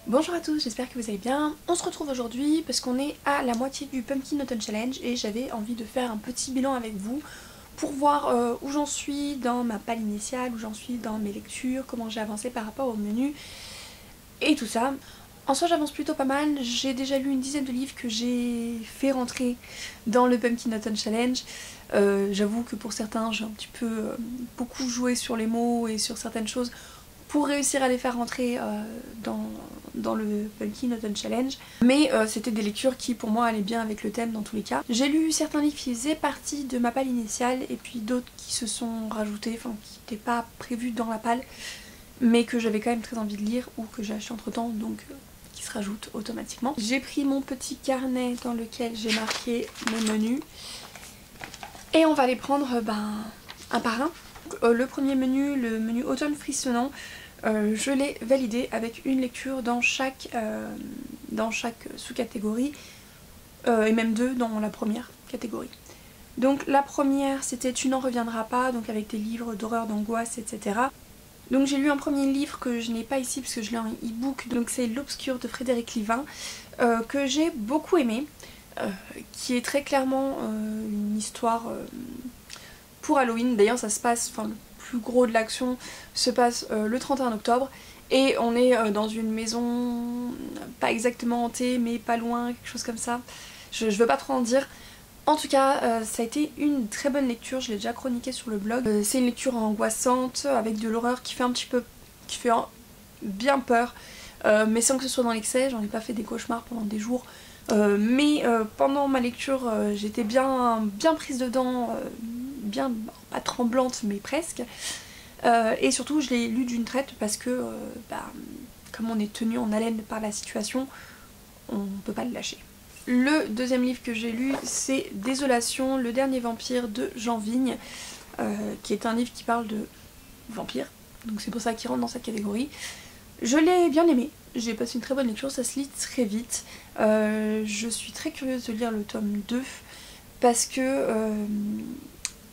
Bonjour à tous, j'espère que vous allez bien. On se retrouve aujourd'hui parce qu'on est à la moitié du Pumpkin Autumn Challenge et j'avais envie de faire un petit bilan avec vous pour voir où j'en suis dans ma palle initiale, où j'en suis dans mes lectures, comment j'ai avancé par rapport au menu et tout ça. En soi j'avance plutôt pas mal, j'ai déjà lu une dizaine de livres que j'ai fait rentrer dans le Pumpkin Autumn Challenge. J'avoue que pour certains j'ai un petit peu beaucoup joué sur les mots et sur certaines choses pour réussir à les faire rentrer dans le Pumpkin Autumn Challenge. Mais c'était des lectures qui pour moi allaient bien avec le thème dans tous les cas. J'ai lu certains livres qui faisaient partie de ma palle initiale et puis d'autres qui se sont rajoutés, enfin qui n'étaient pas prévus dans la palle mais que j'avais quand même très envie de lire ou que j'ai acheté entre temps donc qui se rajoutent automatiquement. J'ai pris mon petit carnet dans lequel j'ai marqué mes menus et on va les prendre un par un. Le premier menu, le menu automne frissonnant, je l'ai validé avec une lecture dans chaque sous-catégorie et même deux dans la première catégorie. Donc la première c'était Tu n'en reviendras pas, donc avec des livres d'horreur, d'angoisse, etc. Donc j'ai lu un premier livre que je n'ai pas ici parce que je l'ai en e-book, donc c'est L'Obscur de Frédéric Livin, que j'ai beaucoup aimé, qui est très clairement une histoire pour Halloween. D'ailleurs ça se passe, enfin le plus gros de l'action se passe le 31 octobre et on est dans une maison pas exactement hantée mais pas loin, quelque chose comme ça. Je veux pas trop en dire. En tout cas, ça a été une très bonne lecture, je l'ai déjà chroniqué sur le blog. C'est une lecture angoissante, avec de l'horreur qui fait un petit peu... qui fait bien peur, mais sans que ce soit dans l'excès. J'en ai pas fait des cauchemars pendant des jours. Mais pendant ma lecture, j'étais bien prise dedans, bien, pas tremblante, mais presque. Et surtout, je l'ai lu d'une traite parce que, comme on est tenu en haleine par la situation, on peut pas le lâcher. Le deuxième livre que j'ai lu, c'est Désolation, le dernier vampire de Jean Vigne, qui est un livre qui parle de vampires, donc c'est pour ça qu'il rentre dans cette catégorie. Je l'ai bien aimé, j'ai passé une très bonne lecture, ça se lit très vite. Je suis très curieuse de lire le tome 2 parce que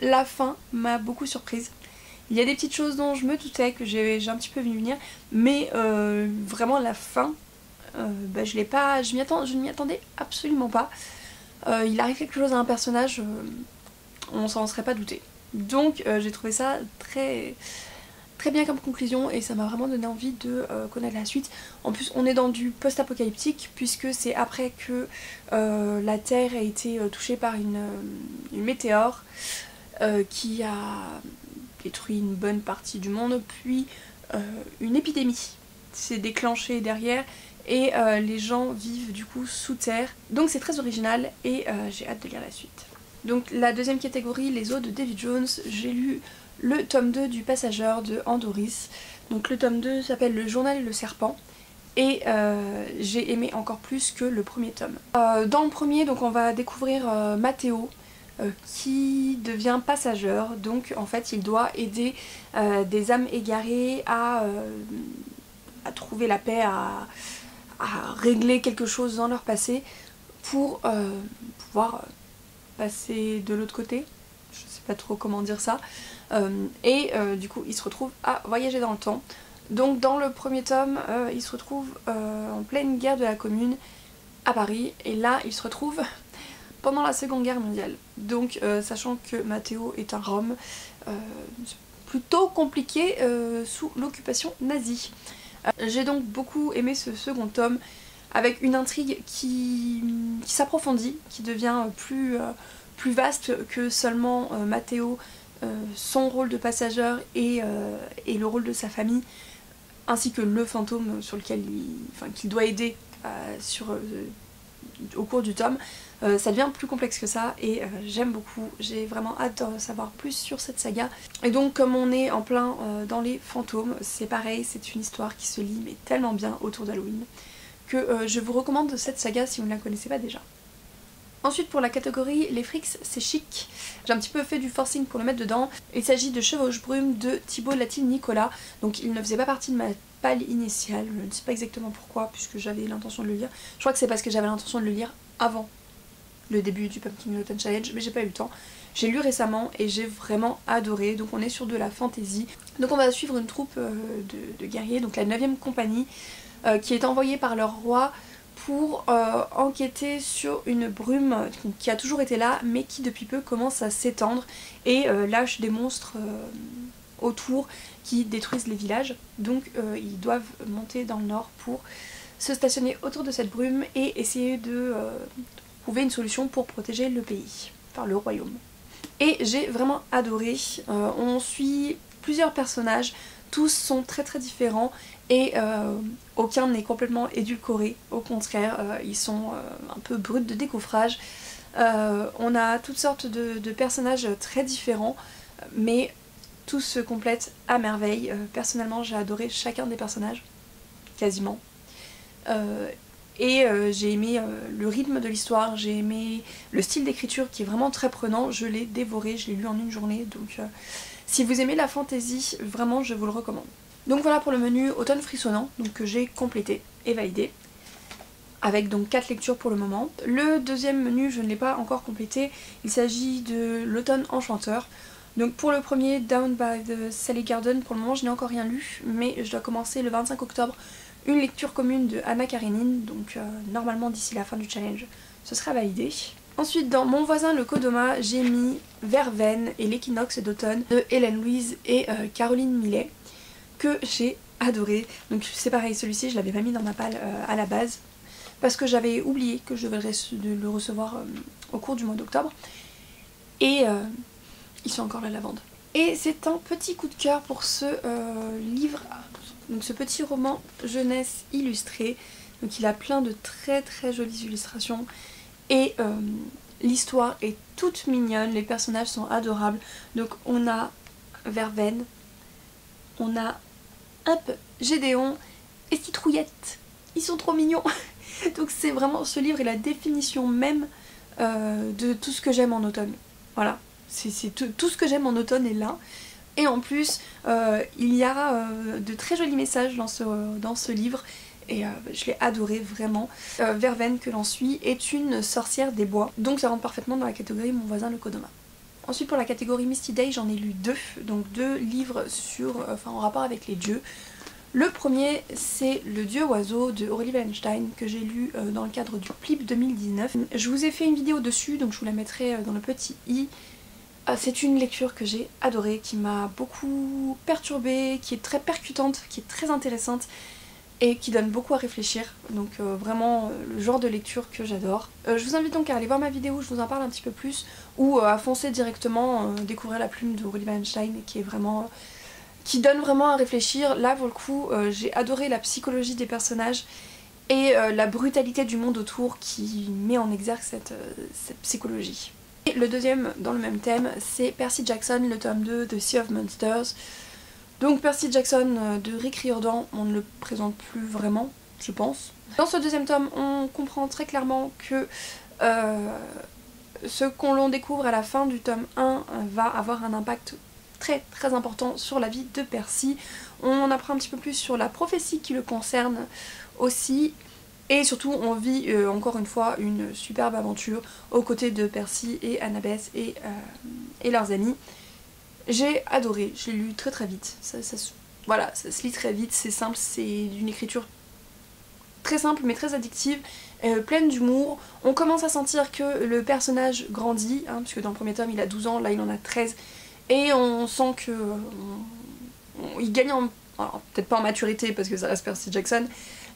la fin m'a beaucoup surprise. Il y a des petites choses dont je me doutais, que j'ai un petit peu vu venir, mais vraiment la fin... je ne m'y attendais absolument pas. Il arrive quelque chose à un personnage, on s'en serait pas douté. Donc j'ai trouvé ça très bien comme conclusion et ça m'a vraiment donné envie de connaître la suite. En plus on est dans du post-apocalyptique puisque c'est après que la Terre a été touchée par une météore qui a détruit une bonne partie du monde, puis une épidémie s'est déclenchée derrière et les gens vivent du coup sous terre. Donc c'est très original et j'ai hâte de lire la suite. Donc la deuxième catégorie, Les Eaux de David Jones, j'ai lu le tome 2 du Passageur de Andoris. Donc le tome 2 s'appelle Le Journal et le Serpent et j'ai aimé encore plus que le premier tome. Dans le premier, donc on va découvrir Matteo qui devient passageur, donc en fait il doit aider des âmes égarées à trouver la paix, à régler quelque chose dans leur passé pour pouvoir passer de l'autre côté. Je sais pas trop comment dire ça. Du coup il se retrouve à voyager dans le temps. Donc dans le premier tome il se retrouve en pleine guerre de la Commune à Paris et là il se retrouve pendant la Seconde Guerre mondiale. Donc sachant que Matteo est un Rome plutôt compliqué sous l'occupation nazie. J'ai donc beaucoup aimé ce second tome avec une intrigue qui s'approfondit, qui devient plus vaste que seulement Matteo, son rôle de passageur et le rôle de sa famille, ainsi que le fantôme sur lequel qu'il doit aider au cours du tome. Ça devient plus complexe que ça et j'aime beaucoup, j'ai vraiment hâte d'en savoir plus sur cette saga. Et donc comme on est en plein dans les fantômes, c'est pareil, c'est une histoire qui se lit mais tellement bien autour d'Halloween que je vous recommande cette saga si vous ne la connaissez pas déjà. Ensuite pour la catégorie Les Frics c'est chic, j'ai un petit peu fait du forcing pour le mettre dedans. Il s'agit de Chevauche Brume de Thibaut Latine-Nicolas, donc il ne faisait pas partie de ma palle initiale, je ne sais pas exactement pourquoi puisque j'avais l'intention de le lire. Je crois que c'est parce que j'avais l'intention de le lire avant le début du Pumpkin Autumn Challenge, mais j'ai pas eu le temps. J'ai lu récemment et j'ai vraiment adoré, donc on est sur de la fantasy. Donc on va suivre une troupe de guerriers, donc la 9e compagnie, qui est envoyée par leur roi pour enquêter sur une brume qui a toujours été là mais qui depuis peu commence à s'étendre et lâche des monstres autour qui détruisent les villages. Donc ils doivent monter dans le nord pour se stationner autour de cette brume et essayer de trouver une solution pour protéger le pays, enfin le royaume. Et j'ai vraiment adoré, on suit plusieurs personnages, tous sont très très différents et aucun n'est complètement édulcoré, au contraire ils sont un peu bruts de décoffrage. On a toutes sortes de personnages très différents mais tous se complètent à merveille. Personnellement j'ai adoré chacun des personnages, quasiment. J'ai aimé le rythme de l'histoire, j'ai aimé le style d'écriture qui est vraiment très prenant, je l'ai dévoré, je l'ai lu en une journée, donc si vous aimez la fantasy, vraiment je vous le recommande. Donc voilà pour le menu Automne frissonnant, donc que j'ai complété et validé, avec donc 4 lectures pour le moment. Le deuxième menu je ne l'ai pas encore complété, il s'agit de l'Automne enchanteur. Donc pour le premier, Down by the Sally Garden, pour le moment je n'ai encore rien lu, mais je dois commencer le 25 octobre une lecture commune de Anna Karenine, donc normalement d'ici la fin du challenge ce sera validé. Ensuite dans Mon voisin le Kodoma, j'ai mis Verveine et l'équinoxe d'automne de Hélène Louise et Caroline Millet, que j'ai adoré. Donc c'est pareil, celui-ci je l'avais pas mis dans ma palle à la base, parce que j'avais oublié que je devais le recevoir au cours du mois d'octobre. Et ils sont encore la lavande. Et c'est un petit coup de cœur pour ce livre, donc ce petit roman jeunesse illustré. Donc il a plein de très très jolies illustrations et l'histoire est toute mignonne, les personnages sont adorables. Donc on a Verveine, on a Gédéon et Citrouillette, ils sont trop mignons. Donc c'est vraiment, ce livre est la définition même de tout ce que j'aime en automne. Voilà, c'est tout ce que j'aime en automne est là. Et en plus il y a de très jolis messages dans ce livre et je l'ai adoré vraiment. Verveine que l'on suit est une sorcière des bois, donc ça rentre parfaitement dans la catégorie Mon voisin le Kodoma. Ensuite pour la catégorie Misty Day j'en ai lu deux, donc deux livres en rapport avec les dieux. Le premier c'est Le Dieu Oiseau de Aurélie Wallenstein que j'ai lu dans le cadre du Plip 2019. Je vous ai fait une vidéo dessus donc je vous la mettrai dans le petit i. C'est une lecture que j'ai adorée, qui m'a beaucoup perturbée, qui est très percutante, qui est très intéressante et qui donne beaucoup à réfléchir. Donc vraiment le genre de lecture que j'adore. Je vous invite donc à aller voir ma vidéo où je vous en parle un petit peu plus, ou à foncer directement découvrir la plume d'Aurélie Wallenstein qui donne vraiment à réfléchir. Là pour le coup j'ai adoré la psychologie des personnages et la brutalité du monde autour qui met en exergue cette psychologie. Et le deuxième dans le même thème c'est Percy Jackson, le tome 2 de Sea of Monsters. Donc Percy Jackson de Rick Riordan, on ne le présente plus vraiment, je pense. Dans ce deuxième tome on comprend très clairement que ce qu'on l'on découvre à la fin du tome 1 va avoir un impact très très important sur la vie de Percy. On apprend un petit peu plus sur la prophétie qui le concerne aussi. Et surtout on vit encore une fois une superbe aventure aux côtés de Percy et Annabeth et leurs amis. J'ai adoré, je l'ai lu très très vite. Voilà, ça se lit très vite, c'est simple, c'est d'une écriture très simple mais très addictive, pleine d'humour. On commence à sentir que le personnage grandit, hein, puisque dans le premier tome il a 12 ans, là il en a 13. Et on sent que il gagne alors peut-être pas en maturité parce que ça reste Percy Jackson,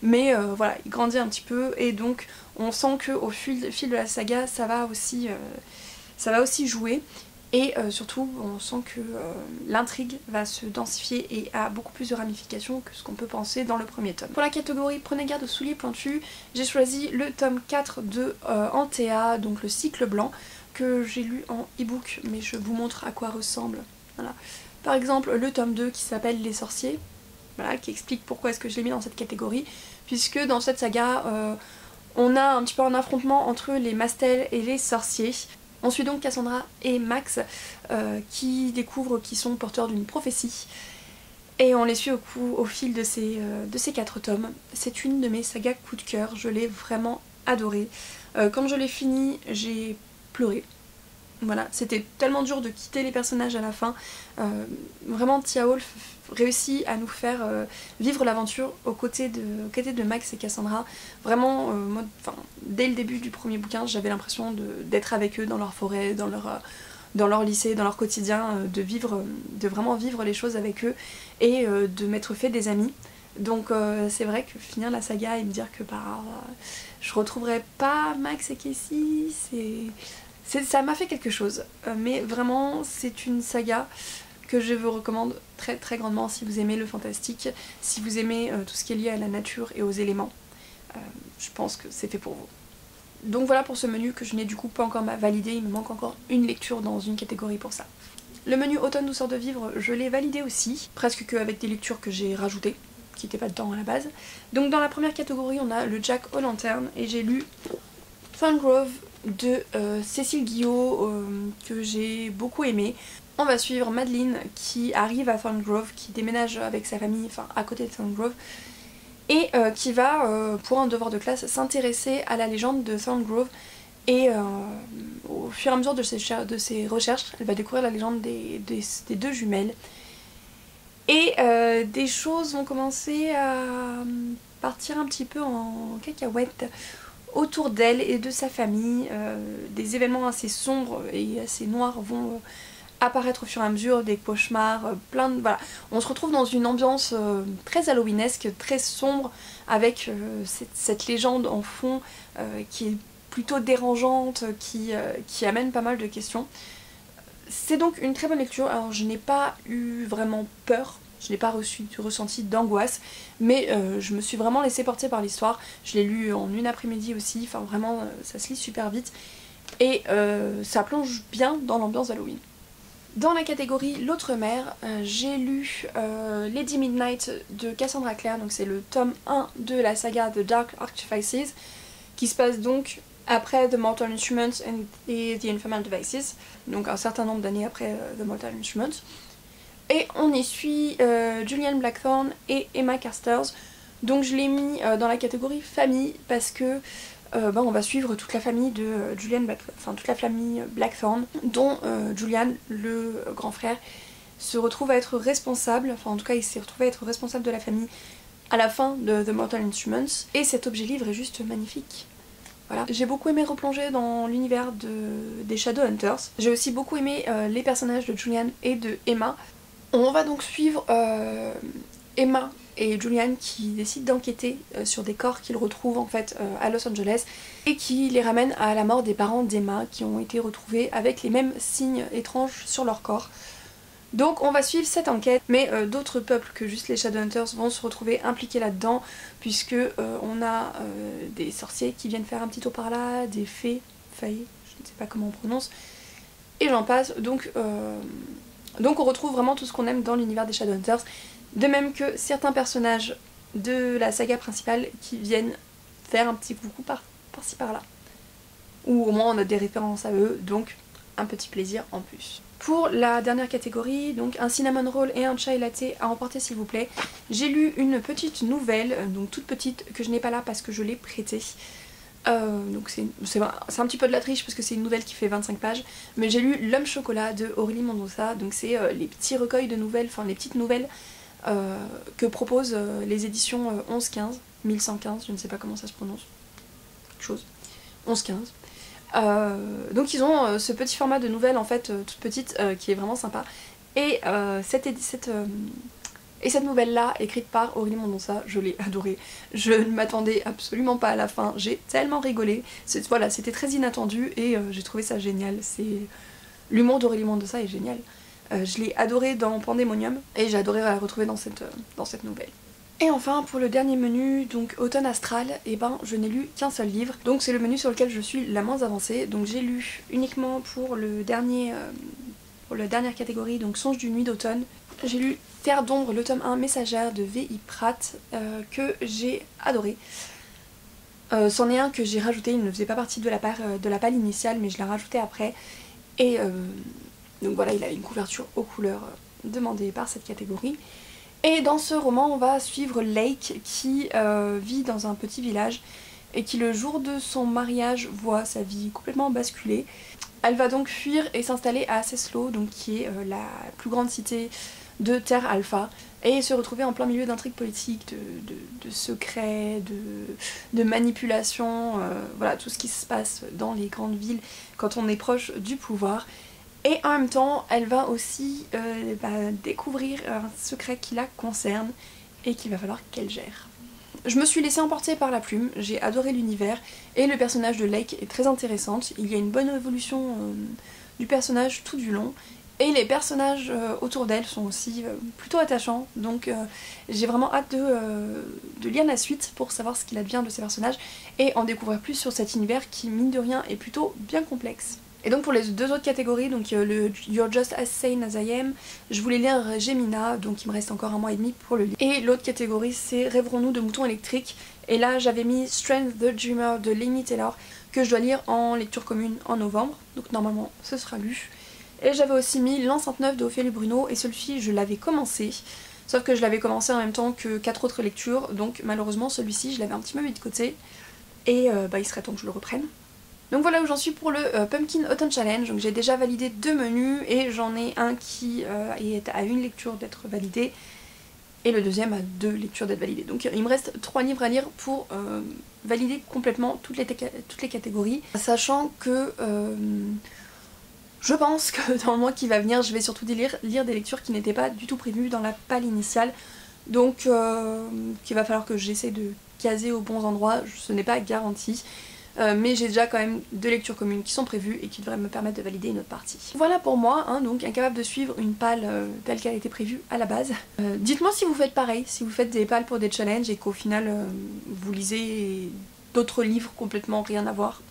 mais voilà, il grandit un petit peu et donc on sent qu'au fil de la saga ça va aussi jouer et surtout on sent que l'intrigue va se densifier et a beaucoup plus de ramifications que ce qu'on peut penser dans le premier tome. Pour la catégorie Prenez garde aux souliers pointus, j'ai choisi le tome 4 de Antea, donc le cycle blanc, que j'ai lu en e-book, mais je vous montre à quoi ressemble. Voilà. Par exemple le tome 2 qui s'appelle Les sorciers, voilà, qui explique pourquoi est-ce que je l'ai mis dans cette catégorie, puisque dans cette saga on a un petit peu un affrontement entre les Mastel et les sorciers. On suit donc Cassandra et Max qui découvrent qu'ils sont porteurs d'une prophétie et on les suit au fil de ces 4 tomes. C'est une de mes sagas coup de cœur, je l'ai vraiment adoré. Quand je l'ai fini, j'ai pleuré. Voilà, c'était tellement dur de quitter les personnages à la fin. Vraiment, Tia Wolf réussit à nous faire vivre l'aventure aux côtés de Max et Cassandra. Vraiment, moi, dès le début du premier bouquin, j'avais l'impression d'être avec eux dans leur forêt, dans leur lycée, dans leur quotidien, de vraiment vivre les choses avec eux et de m'être fait des amis. Donc c'est vrai que finir la saga et me dire que je retrouverai pas Max et Cassie, ça m'a fait quelque chose. Mais vraiment, c'est une saga que je vous recommande très très grandement si vous aimez le fantastique, si vous aimez tout ce qui est lié à la nature et aux éléments. Je pense que c'est fait pour vous. Donc voilà pour ce menu que je n'ai du coup pas encore validé, il me manque encore une lecture dans une catégorie pour ça. Le menu Automne douceur de vivre, je l'ai validé aussi, presque qu'avec des lectures que j'ai rajoutées, qui n'étaient pas dedans à la base. Donc dans la première catégorie, on a le Jack O'Lantern et j'ai lu Thorngrove de Cécile Guillot que j'ai beaucoup aimé. On va suivre Madeline qui arrive à Thorngrove, qui déménage avec sa famille, enfin à côté de Thorngrove, et qui va, pour un devoir de classe, s'intéresser à la légende de Thorngrove. Et au fur et à mesure de ses recherches, elle va découvrir la légende des deux jumelles. Et des choses vont commencer à partir un petit peu en cacahuète autour d'elle et de sa famille. Des événements assez sombres et assez noirs vont apparaître au fur et à mesure, des cauchemars, voilà. On se retrouve dans une ambiance très halloweenesque, très sombre, avec cette légende en fond qui est plutôt dérangeante, qui amène pas mal de questions. C'est donc une très bonne lecture. Alors je n'ai pas eu vraiment peur, je n'ai pas ressenti d'angoisse, mais je me suis vraiment laissée porter par l'histoire. Je l'ai lu en une après-midi aussi, enfin vraiment ça se lit super vite et ça plonge bien dans l'ambiance d'Halloween. Dans la catégorie L'autre mère, j'ai lu Lady Midnight de Cassandra Clare, donc c'est le tome 1 de la saga The Dark Artifices, qui se passe donc après The Mortal Instruments et The Infernal Devices, donc un certain nombre d'années après The Mortal Instruments. Et on y suit Julian Blackthorne et Emma Carstairs, donc je l'ai mis dans la catégorie famille parce que on va suivre toute la famille de Julian Blackthorne, enfin toute la famille Blackthorne, dont Julian, le grand frère, se retrouve à être responsable, enfin en tout cas il s'est retrouvé à être responsable de la famille à la fin de The Mortal Instruments, et cet objet livre est juste magnifique. Voilà. J'ai beaucoup aimé replonger dans l'univers des Shadowhunters. J'ai aussi beaucoup aimé les personnages de Julian et de Emma. On va donc suivre Emma et Julian qui décident d'enquêter sur des corps qu'ils retrouvent en fait à Los Angeles et qui les ramènent à la mort des parents d'Emma qui ont été retrouvés avec les mêmes signes étranges sur leur corps. Donc on va suivre cette enquête, mais d'autres peuples que juste les Shadowhunters vont se retrouver impliqués là-dedans, puisque on a des sorciers qui viennent faire un petit tour par là, des fées, je ne sais pas comment on prononce, et j'en passe. Donc on retrouve vraiment tout ce qu'on aime dans l'univers des Shadowhunters, de même que certains personnages de la saga principale qui viennent faire un petit coucou par-ci par-là. Ou au moins on a des références à eux, donc un petit plaisir en plus. Pour la dernière catégorie, donc un cinnamon roll et un chai latte à emporter s'il vous plaît, j'ai lu une petite nouvelle, donc toute petite, que je n'ai pas là parce que je l'ai prêtée. Donc c'est un petit peu de la triche parce que c'est une nouvelle qui fait 25 pages, mais j'ai lu L'homme chocolat de Aurélie Mendoza, donc c'est les petits recueils de nouvelles, enfin les petites nouvelles que proposent les éditions 1115, 1115, je ne sais pas comment ça se prononce, quelque chose, 1115. Donc ils ont ce petit format de nouvelles en fait toute petite qui est vraiment sympa, et cette nouvelle là écrite par Aurélie Mendoza, je l'ai adorée, je ne m'attendais absolument pas à la fin, j'ai tellement rigolé, voilà, c'était très inattendu et j'ai trouvé ça génial. L'humour d'Aurélie Mendoza est génial, je l'ai adoré dans Pandemonium et j'ai adoré la retrouver dans cette nouvelle. Et enfin pour le dernier menu, donc Automne Astral, et je n'ai lu qu'un seul livre, donc c'est le menu sur lequel je suis la moins avancée. Donc j'ai lu uniquement pour la dernière catégorie, donc Songe d'une nuit d'automne, j'ai lu Terre d'ombre, le tome 1 Messagère de V.I. Pratt, que j'ai adoré. C'en est un que j'ai rajouté, il ne faisait pas partie de la palle initiale mais je l'ai rajouté après, et donc voilà, il a une couverture aux couleurs demandées par cette catégorie. Et dans ce roman, on va suivre Lake qui vit dans un petit village et qui le jour de son mariage voit sa vie complètement basculer. Elle va donc fuir et s'installer à Ceslo, donc qui est la plus grande cité de Terre Alpha, et se retrouver en plein milieu d'intrigues politiques, de secrets, de manipulations, voilà tout ce qui se passe dans les grandes villes quand on est proche du pouvoir. Et en même temps, elle va aussi découvrir un secret qui la concerne et qu'il va falloir qu'elle gère. Je me suis laissée emporter par la plume, j'ai adoré l'univers et le personnage de Lake est très intéressante. Il y a une bonne évolution du personnage tout du long et les personnages autour d'elle sont aussi plutôt attachants, donc j'ai vraiment hâte de lire la suite pour savoir ce qu'il advient de ces personnages et en découvrir plus sur cet univers qui mine de rien est plutôt bien complexe. Et donc pour les deux autres catégories, donc le You're Just As Sane As I Am, je voulais lire Gemina, donc il me reste encore 1 mois et demi pour le lire. Et l'autre catégorie c'est Rêverons-nous de moutons électriques, et là j'avais mis Strength the Dreamer de Laini Taylor, que je dois lire en lecture commune en novembre, donc normalement ce sera lu. Et j'avais aussi mis L'Enceinte Neuve de Ophélie Bruno, et celui-ci je l'avais commencé, sauf que je l'avais commencé en même temps que 4 autres lectures, donc malheureusement celui-ci je l'avais un petit peu mis de côté, et il serait temps que je le reprenne. Donc voilà où j'en suis pour le Pumpkin Autumn Challenge. Donc j'ai déjà validé 2 menus et j'en ai un qui est à 1 lecture d'être validé et le deuxième à 2 lectures d'être validé. Donc il me reste 3 livres à lire pour valider complètement toutes les catégories, sachant que je pense que dans le mois qui va venir je vais surtout lire des lectures qui n'étaient pas du tout prévues dans la palle initiale, donc qu'il va falloir que j'essaie de caser aux bons endroits, ce n'est pas garanti. Mais j'ai déjà quand même 2 lectures communes qui sont prévues et qui devraient me permettre de valider une autre partie. Voilà pour moi, hein, donc incapable de suivre une palle telle qu'elle a été prévue à la base. Dites-moi si vous faites pareil, si vous faites des palles pour des challenges et qu'au final vous lisez d'autres livres complètement rien à voir,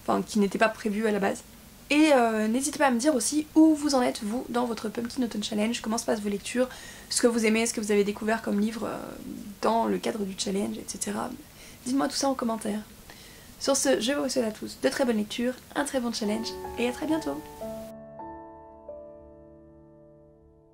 enfin qui n'étaient pas prévus à la base. Et n'hésitez pas à me dire aussi où vous en êtes vous dans votre Pumpkin Autumn Challenge, comment se passent vos lectures, ce que vous aimez, ce que vous avez découvert comme livre dans le cadre du challenge, etc. Dites-moi tout ça en commentaire. Sur ce, je vous souhaite à tous de très bonnes lectures, un très bon challenge et à très bientôt.